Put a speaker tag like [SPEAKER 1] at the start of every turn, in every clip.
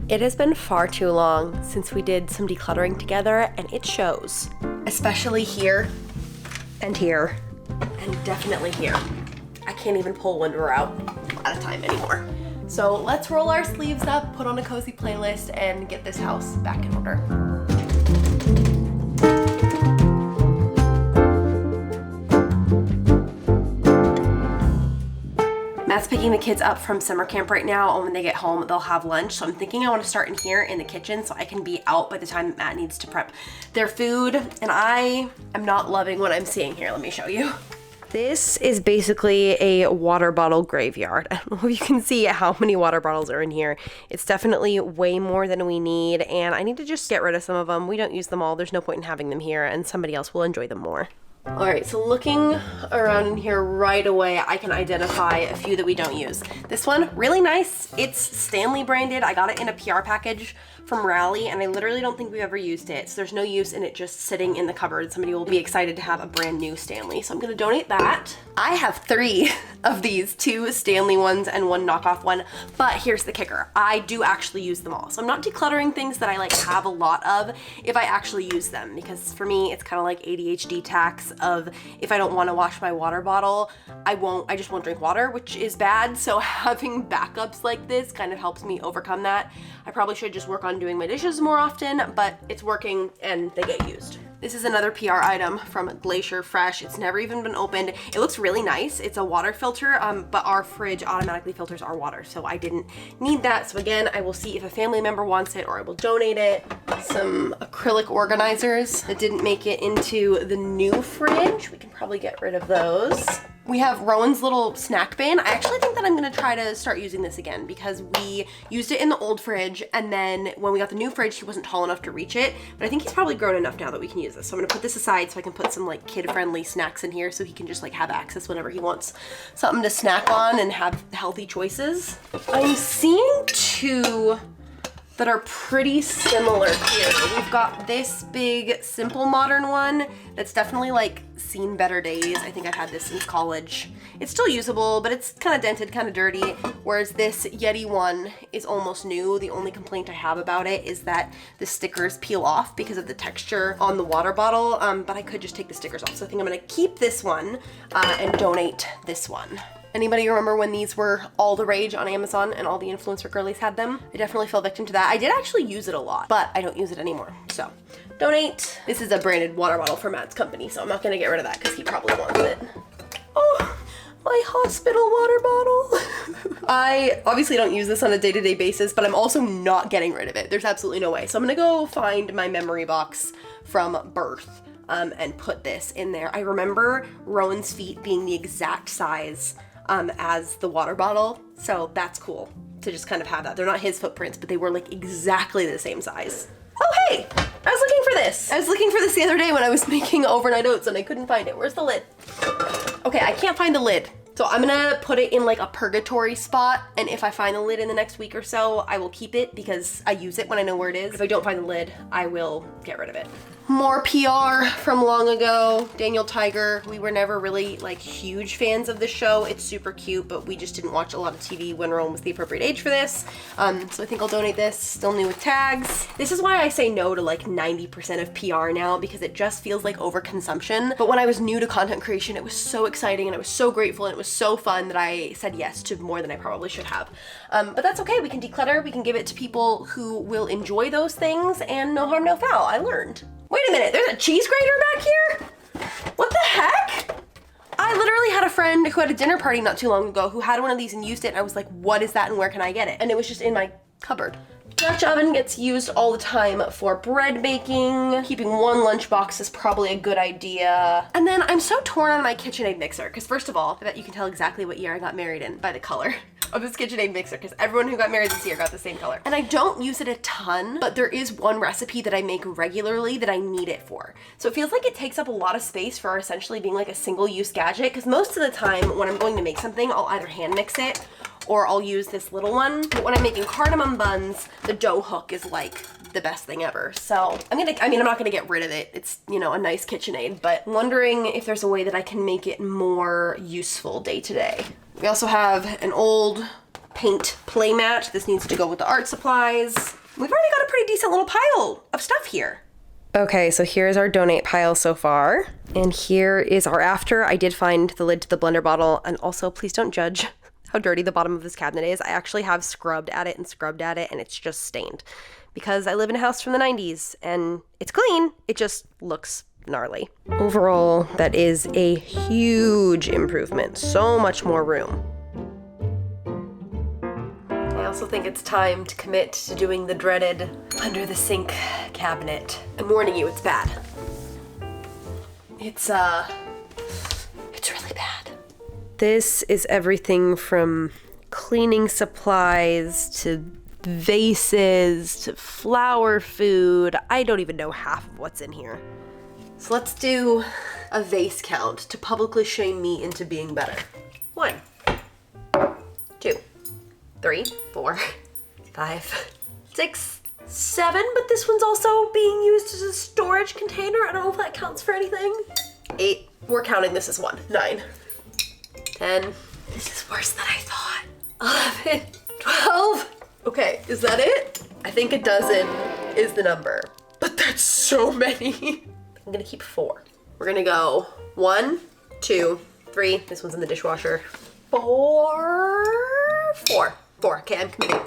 [SPEAKER 1] It has been far too long since we did some decluttering together, and it shows. Especially here, and here, and definitely here. I can't even pull one drawer out at a time anymore. So let's roll our sleeves up, put on a cozy playlist, and get this house back in order. Matt's picking the kids up from summer camp right now, and when they get home, they'll have lunch. So I'm thinking I want to start in here in the kitchen so I can be out by the time Matt needs to prep their food. And I am not loving what I'm seeing here. Let me show you. This is basically a water bottle graveyard. I don't know if you can see how many water bottles are in here. It's definitely way more than we need, and I need to just get rid of some of them. We don't use them all. There's no point in having them here, and somebody else will enjoy them more. All right, so looking around in here right away, I can identify a few that we don't use. This one, really nice. It's Stanley branded. I got it in a PR package from Rally, and I literally don't think we've ever used it. So there's no use in it just sitting in the cupboard. Somebody will be excited to have a brand new Stanley. So I'm gonna donate that. I have 3 of these, 2 Stanley ones and 1 knockoff one, but here's the kicker. I do actually use them all. So I'm not decluttering things that I like have a lot of if I actually use them, because for me, it's kind of like ADHD tax of if I don't want to wash my water bottle, I just won't drink water, which is bad. So having backups like this kind of helps me overcome that. I probably should just work on doing my dishes more often, but it's working and they get used. This is another PR item from Glacier Fresh. It's never even been opened. It looks really nice. It's a water filter, but our fridge automatically filters our water, so I didn't need that. So again, I will see if a family member wants it or I will donate it. Some acrylic organizers that didn't make it into the new fridge. We can probably get rid of those. We have Rowan's little snack bin. I actually think that I'm gonna try to start using this again because we used it in the old fridge, and then when we got the new fridge, he wasn't tall enough to reach it, but I think he's probably grown enough now that we can use this. So I'm gonna put this aside so I can put some like kid-friendly snacks in here so he can just like have access whenever he wants something to snack on and have healthy choices. I'm seeing 2 that are pretty similar here. We've got this big Simple Modern one that's definitely like seen better days. I think I've had this since college. It's still usable, but it's kind of dented, kind of dirty, whereas this Yeti one is almost new. The only complaint I have about it is that the stickers peel off because of the texture on the water bottle, but I could just take the stickers off. So I think I'm gonna keep this one and donate this one. Anybody remember when these were all the rage on Amazon and all the influencer girlies had them? I definitely fell victim to that. I did actually use it a lot, but I don't use it anymore. So donate. This is a branded water bottle for Matt's company, so I'm not gonna get rid of that because he probably wants it. Oh, my hospital water bottle. I obviously don't use this on a day-to-day basis, but I'm also not getting rid of it. There's absolutely no way. So I'm gonna go find my memory box from birth and put this in there. I remember Rowan's feet being the exact size as the water bottle, so that's cool to just kind of have that. They're not his footprints, but they were like exactly the same size. Oh hey, I was looking for this. I was looking for this the other day when I was making overnight oats and I couldn't find it. Where's the lid? Okay, I can't find the lid. So I'm gonna put it in like a purgatory spot, and if I find the lid in the next week or so, I will keep it because I use it when I know where it is. If I don't find the lid, I will get rid of it. More PR from long ago. Daniel Tiger. We were never really like huge fans of the show. It's super cute, but we just didn't watch a lot of TV when Rowan was the appropriate age for this. So I think I'll donate this. Still new with tags. This is why I say no to like 90% of PR now, because it just feels like overconsumption. But when I was new to content creation, it was so exciting and I was so grateful and it was so fun that I said yes to more than I probably should have. But that's okay. We can declutter. We can give it to people who will enjoy those things, and no harm, no foul. I learned. Wait a minute, there's a cheese grater back here? What the heck? I literally had a friend who had a dinner party not too long ago who had one of these and used it, and I was like, what is that and where can I get it? And it was just in my cupboard. Dutch oven gets used all the time for bread baking. Keeping 1 lunchbox is probably a good idea. And then I'm so torn on my KitchenAid mixer, because first of all, I bet you can tell exactly what year I got married in by the color of this KitchenAid mixer, because everyone who got married this year got the same color. And I don't use it a ton, but there is one recipe that I make regularly that I need it for. So it feels like it takes up a lot of space for essentially being like a single-use gadget, because most of the time when I'm going to make something, I'll either hand mix it or I'll use this little one. But when I'm making cardamom buns, the dough hook is like the best thing ever. So I'm not gonna get rid of it. It's, you know, a nice KitchenAid, but wondering if there's a way that I can make it more useful day to day. We also have an old paint play mat. This needs to go with the art supplies. We've already got a pretty decent little pile of stuff here. Okay, so here's our donate pile so far. And here is our after. I did find the lid to the blender bottle, and also please don't judge how dirty the bottom of this cabinet is. I actually have scrubbed at it, and it's just stained because I live in a house from the 90s and it's clean. It just looks gnarly. Overall, that is a huge improvement. So much more room. I also think it's time to commit to doing the dreaded under the sink cabinet. I'm warning you, it's bad. It's really bad. This is everything from cleaning supplies to vases to flower food. I don't even know half of what's in here. So let's do a vase count to publicly shame me into being better. 1, 2, 3, 4, 5, 6, 7, but this one's also being used as a storage container. I don't know if that counts for anything. 8, we're counting this as 1, 9, 10, this is worse than I thought. 11, 12. Okay, is that it? I think a dozen is the number, but that's so many. I'm gonna keep 4. We're gonna go 1, 2, 3. This one's in the dishwasher. 4. Okay, I'm committing.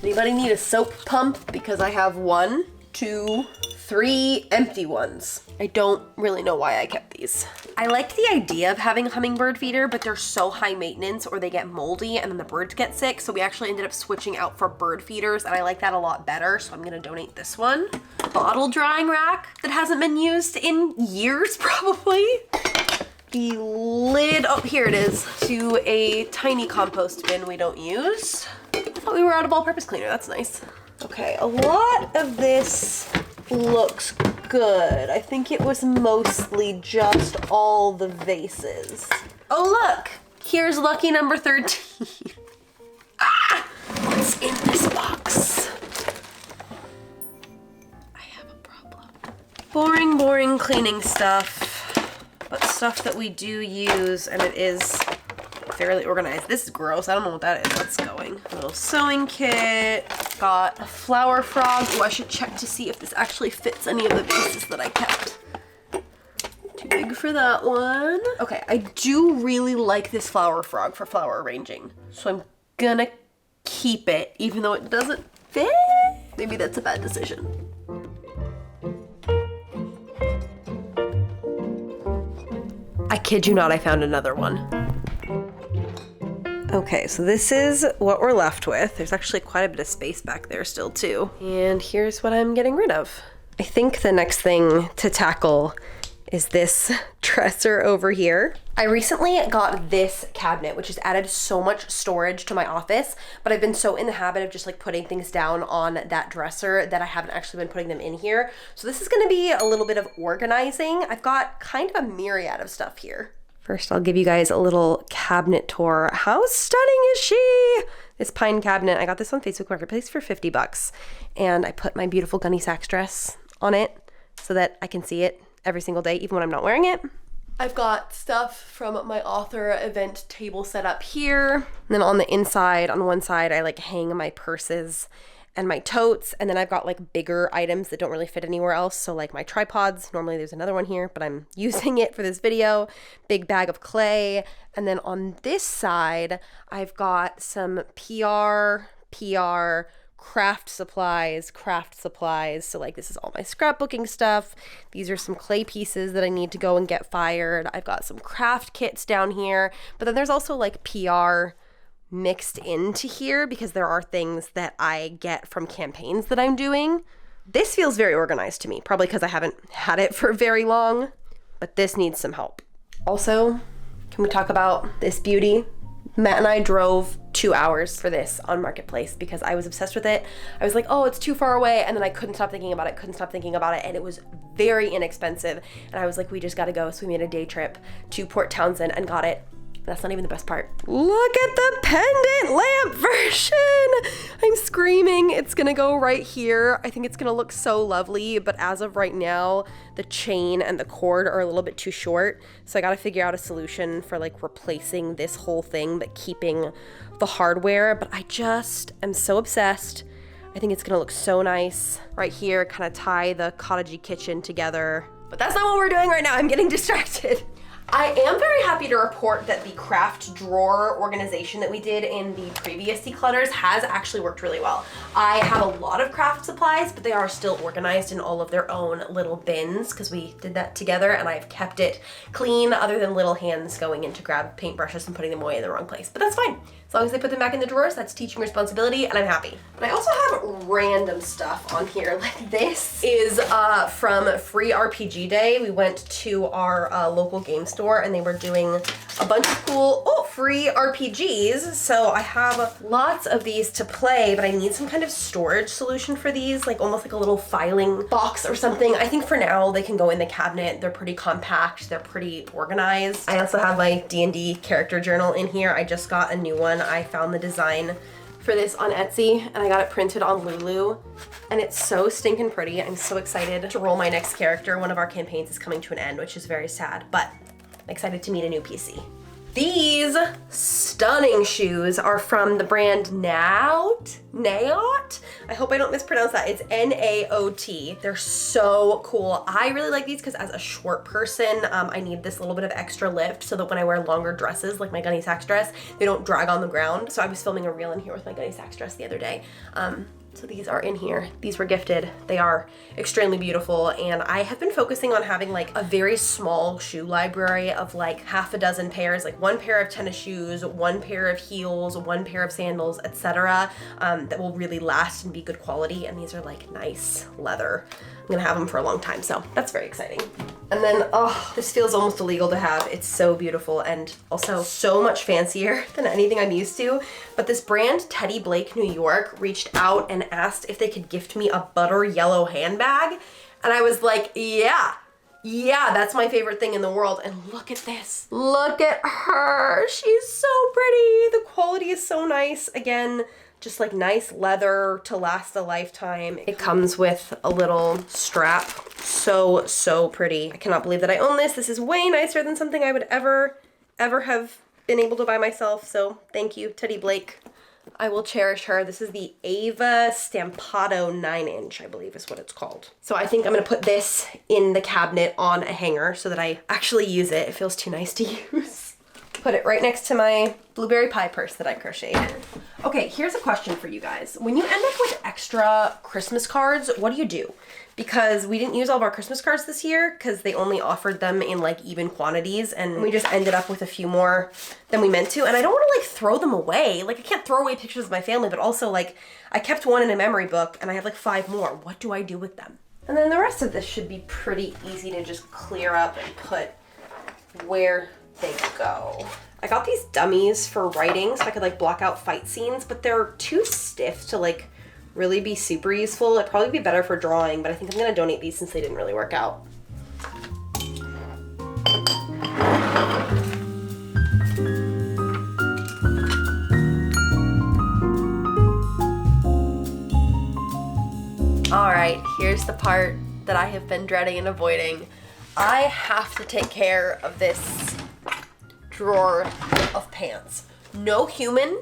[SPEAKER 1] Anybody need a soap pump? Because I have 1, 2, 3 empty ones. I don't really know why I kept these. I liked the idea of having a hummingbird feeder, but they're so high maintenance or they get moldy and then the birds get sick. So we actually ended up switching out for bird feeders and I like that a lot better. So I'm gonna donate this one. Bottle drying rack that hasn't been used in years probably. The lid, oh, here it is, to a tiny compost bin we don't use. I thought we were out of all-purpose cleaner, that's nice. Okay, a lot of this looks good. I think it was mostly just all the vases. Oh look, here's lucky number 13. Ah, what's in this box? I have a problem. Boring cleaning stuff. But stuff that we do use, and it is fairly organized. This is gross. I don't know what that is. That's going. A little sewing kit. Got a flower frog. Oh, I should check to see if this actually fits any of the vases that I kept. Too big for that one. Okay, I do really like this flower frog for flower arranging. So I'm gonna keep it, even though it doesn't fit. Maybe that's a bad decision. I kid you not, I found another one. Okay, so this is what we're left with. There's actually quite a bit of space back there still too. And here's what I'm getting rid of. I think the next thing to tackle is this dresser over here. I recently got this cabinet, which has added so much storage to my office, but I've been so in the habit of just like putting things down on that dresser that I haven't actually been putting them in here. So this is gonna be a little bit of organizing. I've got kind of a myriad of stuff here. First, I'll give you guys a little cabinet tour. How stunning is she? This pine cabinet, I got this on Facebook Marketplace for 50 bucks. And I put my beautiful Gunny Sacks dress on it so that I can see it every single day, even when I'm not wearing it. I've got stuff from my author event table set up here. And then on the inside, on one side, I like hang my purses and my totes. And then I've got like bigger items that don't really fit anywhere else. So like my tripods, normally there's another one here, but I'm using it for this video. Big bag of clay. And then on this side, I've got some PR, craft supplies. So like this is all my scrapbooking stuff. These are some clay pieces that I need to go and get fired. I've got some craft kits down here, but then there's also like PR mixed into here because there are things that I get from campaigns that I'm doing. This feels very organized to me, probably because I haven't had it for very long, but this needs some help. Also, can we talk about this beauty? Matt and I drove 2 hours for this on Marketplace because I was obsessed with it. I was like, oh, it's too far away. And then I couldn't stop thinking about it. And it was very inexpensive. And I was like, we just gotta go. So we made a day trip to Port Townsend and got it. That's not even the best part. Look at the pendant lamp version. I'm screaming. It's gonna go right here. I think it's gonna look so lovely, but as of right now, the chain and the cord are a little bit too short. So I gotta figure out a solution for like replacing this whole thing, but keeping the hardware, but I just am so obsessed. I think it's gonna look so nice. Right here, kind of tie the cottagey kitchen together. But that's not what we're doing right now. I'm getting distracted. I am very happy to report that the craft drawer organization that we did in the previous declutters has actually worked really well. I have a lot of craft supplies, but they are still organized in all of their own little bins because we did that together, and I've kept it clean other than little hands going in to grab paintbrushes and putting them away in the wrong place. But that's fine. As long as they put them back in the drawers, that's teaching responsibility, and I'm happy. But I also have random stuff on here. Like this is from Free RPG Day. We went to our local game store, and they were doing a bunch of cool free RPGs. So I have lots of these to play, but I need some kind of storage solution for these, like almost like a little filing box or something. I think for now they can go in the cabinet. They're pretty compact. They're pretty organized. I also have my D&D character journal in here. I just got a new one. I found the design for this on Etsy and I got it printed on Lulu, and it's so stinking pretty. I'm so excited to roll my next character. One of our campaigns is coming to an end, which is very sad, but I'm excited to meet a new PC. These stunning shoes are from the brand Naot. I hope I don't mispronounce that. It's N-A-O-T. They're so cool. I really like these because as a short person, I need this little bit of extra lift so that when I wear longer dresses, like my Gunny Sacks dress, they don't drag on the ground. So I was filming a reel in here with my Gunny Sacks dress the other day. So these are in here. These were gifted. They are extremely beautiful, and I have been focusing on having like a very small shoe library of like half a dozen pairs, like one pair of tennis shoes, one pair of heels, one pair of sandals, etc. That will really last and be good quality, and these are like nice leather. I'm gonna have them for a long time, so that's very exciting. And then, oh, this feels almost illegal to have. It's so beautiful and also so much fancier than anything I'm used to. But this brand, Teddy Blake New York, reached out and asked if they could gift me a butter yellow handbag. And I was like, yeah, that's my favorite thing in the world. And look at this. Look at her. She's so pretty. The quality is so nice. Again, just like nice leather to last a lifetime. It comes with a little strap. So pretty. I cannot believe that I own this. This is way nicer than something I would ever have been able to buy myself. So thank you, Teddy Blake. I will cherish her. This is the Ava Stampato 9-inch, I believe is what it's called. So I think I'm gonna put this in the cabinet on a hanger so that I actually use it. It feels too nice to use. Put it right next to my blueberry pie purse that I crocheted. Okay, here's a question for you guys. When you end up with extra Christmas cards, what do? Because we didn't use all of our Christmas cards this year because they only offered them in like even quantities, and we just ended up with a few more than we meant to. And I don't want to like throw them away. Like I can't throw away pictures of my family, but also like I kept one in a memory book and I have like 5 more. What do I do with them? And then the rest of this should be pretty easy to just clear up and put where they go. I got these dummies for writing so I could like block out fight scenes, but they're too stiff to like really be super useful. It'd probably be better for drawing, but I think I'm gonna donate these since they didn't really work out. All right, here's the part that I have been dreading and avoiding. I have to take care of this drawer of pants. No human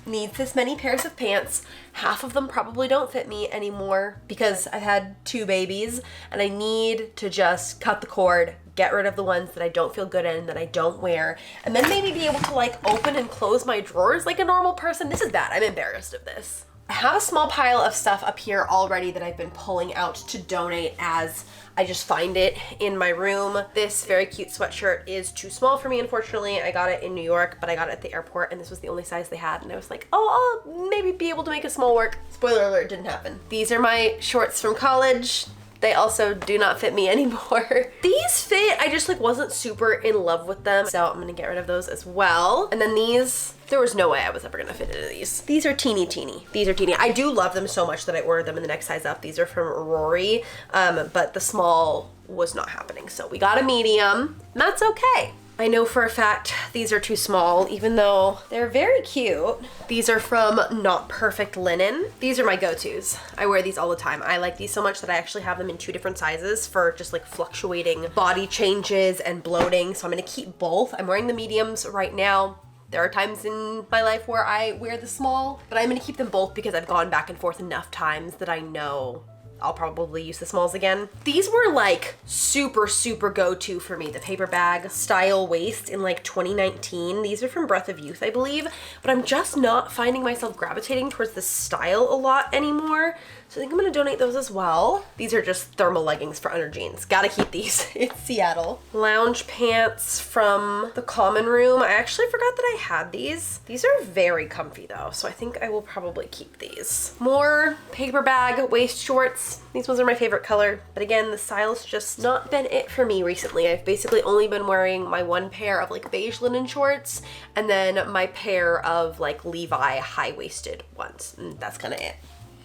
[SPEAKER 1] needs this many pairs of pants. Half of them probably don't fit me anymore because I've had 2 babies and I need to just cut the cord, get rid of the ones that I don't feel good in, that I don't wear, and then maybe be able to like open and close my drawers like a normal person. This is bad. I'm embarrassed of this. I have a small pile of stuff up here already that I've been pulling out to donate as I just find it in my room. This very cute sweatshirt is too small for me, unfortunately. I got it in New York, but I got it at the airport and this was the only size they had. And I was like, oh, I'll maybe be able to make a small work. Spoiler alert, didn't happen. These are my shorts from college. They also do not fit me anymore. These fit, I just like wasn't super in love with them. So I'm gonna get rid of those as well. And then these, there was no way I was ever gonna fit into these. These are teeny. These are teeny. I do love them so much that I ordered them in the next size up. These are from Rory, but the small was not happening. So we got a medium, and that's okay. I know for a fact these are too small, even though they're very cute. These are from Not Perfect Linen. These are my go-tos. I wear these all the time. I like these so much that I actually have them in 2 different sizes for just like fluctuating body changes and bloating. So I'm gonna keep both. I'm wearing the mediums right now. There are times in my life where I wear the small, but I'm gonna keep them both because I've gone back and forth enough times that I know I'll probably use the smalls again. These were like super, super go-to for me. The paper bag style waist in like 2019. These are from Breath of Youth, I believe, but I'm just not finding myself gravitating towards this style a lot anymore. So I think I'm gonna donate those as well. These are just thermal leggings for under jeans. Gotta keep these. It's Seattle. Lounge pants from the common room. I actually forgot that I had these. These are very comfy though, so I think I will probably keep these. More paper bag waist shorts. These ones are my favorite color, but again, the style's just not been it for me recently. I've basically only been wearing my one pair of like beige linen shorts and then my pair of like Levi high-waisted ones, and that's kind of it.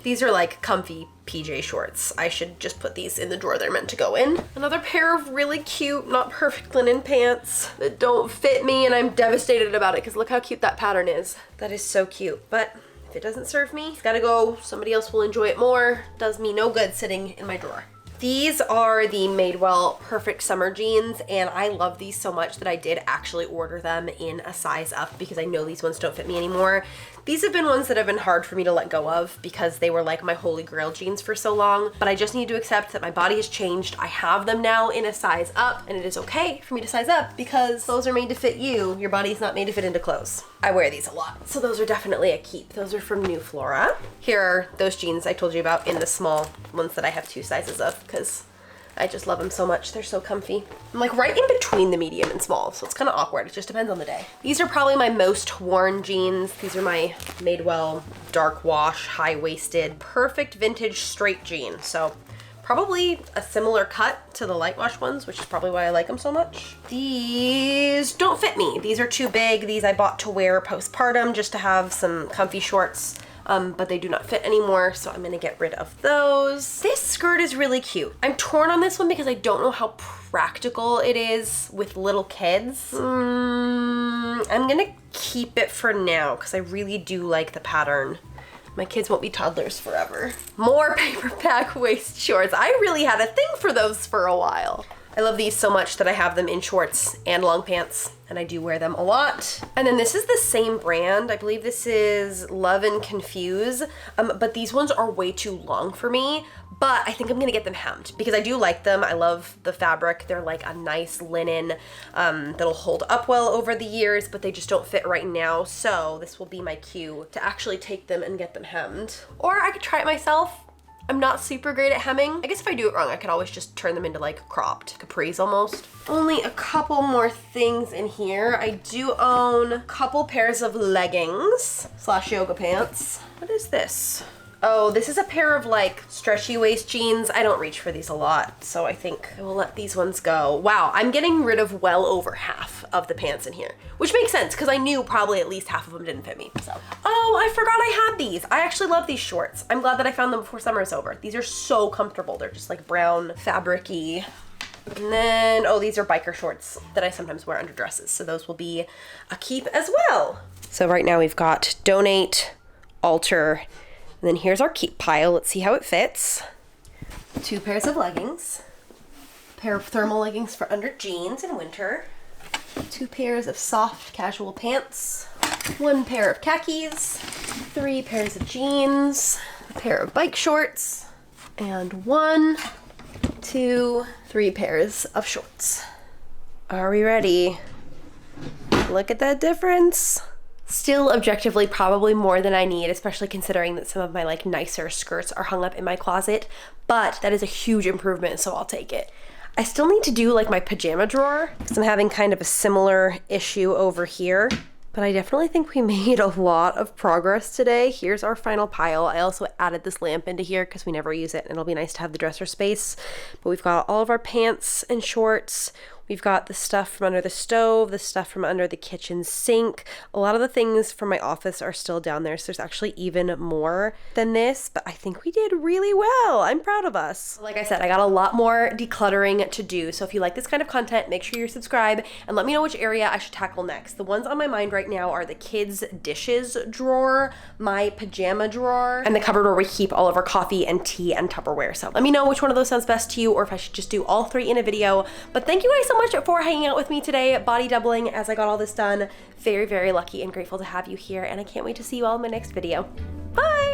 [SPEAKER 1] These are like comfy PJ shorts. I should just put these in the drawer they're meant to go in. Another pair of really cute, not perfect linen pants that don't fit me, and I'm devastated about it because look how cute that pattern is. That is so cute, but if it doesn't serve me, it's gotta go. Somebody else will enjoy it more. Does me no good sitting in my drawer. These are the Madewell Perfect Summer Jeans, and I love these so much that I did actually order them in a size up because I know these ones don't fit me anymore. These have been ones that have been hard for me to let go of because they were like my holy grail jeans for so long, but I just need to accept that my body has changed. I have them now in a size up, and it is okay for me to size up because clothes are made to fit you. Your body's not made to fit into clothes. I wear these a lot, so those are definitely a keep. Those are from New Flora. Here are those jeans I told you about in the small ones that I have 2 sizes of because I just love them so much. They're so comfy. I'm like right in between the medium and small, so it's kind of awkward. It just depends on the day. These are probably my most worn jeans. These are my Madewell dark wash, high-waisted, perfect vintage straight jean. So probably a similar cut to the light wash ones, which is probably why I like them so much. These don't fit me. These are too big. These I bought to wear postpartum just to have some comfy shorts. But they do not fit anymore, so I'm gonna get rid of those. This skirt is really cute. I'm torn on this one because I don't know how practical it is with little kids. I'm gonna keep it for now because I really do like the pattern. My kids won't be toddlers forever. More paper bag waist shorts. I really had a thing for those for a while. I love these so much that I have them in shorts and long pants, and I do wear them a lot. And then this is the same brand. I believe this is Love and Confuse, but these ones are way too long for me, but I think I'm gonna get them hemmed because I do like them. I love the fabric. They're like a nice linen that'll hold up well over the years, but they just don't fit right now. So this will be my cue to actually take them and get them hemmed. Or I could try it myself. I'm not super great at hemming. I guess if I do it wrong, I could always just turn them into like cropped capris almost. Only a couple more things in here. I do own a couple pairs of leggings / yoga pants. What is this? Oh, this is a pair of like stretchy waist jeans. I don't reach for these a lot, so I think I will let these ones go. Wow, I'm getting rid of well over half of the pants in here, which makes sense because I knew probably at least half of them didn't fit me, so. Oh, I forgot I had these. I actually love these shorts. I'm glad that I found them before summer is over. These are so comfortable. They're just like brown, fabric-y. And then, oh, these are biker shorts that I sometimes wear under dresses, so those will be a keep as well. So right now we've got donate, alter, and then here's our keep pile. Let's see how it fits. 2 pairs of leggings, a pair of thermal leggings for under jeans in winter, 2 pairs of soft casual pants, 1 pair of khakis, 3 pairs of jeans, a pair of bike shorts, and 1, 2, 3 pairs of shorts. Are we ready? Look at that difference. Still objectively probably more than I need, especially considering that some of my like nicer skirts are hung up in my closet, but that is a huge improvement, so I'll take it. I still need to do like my pajama drawer because I'm having kind of a similar issue over here, but I definitely think we made a lot of progress today. Here's our final pile. I also added this lamp into here because we never use it and it'll be nice to have the dresser space, but we've got all of our pants and shorts. We've got the stuff from under the stove, the stuff from under the kitchen sink. A lot of the things from my office are still down there, so there's actually even more than this, but I think we did really well. I'm proud of us. Like I said, I got a lot more decluttering to do, so if you like this kind of content, make sure you subscribe and let me know which area I should tackle next. The ones on my mind right now are the kids' dishes drawer, my pajama drawer, and the cupboard where we keep all of our coffee and tea and Tupperware. So let me know which one of those sounds best to you or if I should just do all 3 in a video. But thank you guys so so much for hanging out with me today, body doubling as I got all this done. Very, very lucky and grateful to have you here, and I can't wait to see you all in my next video. Bye!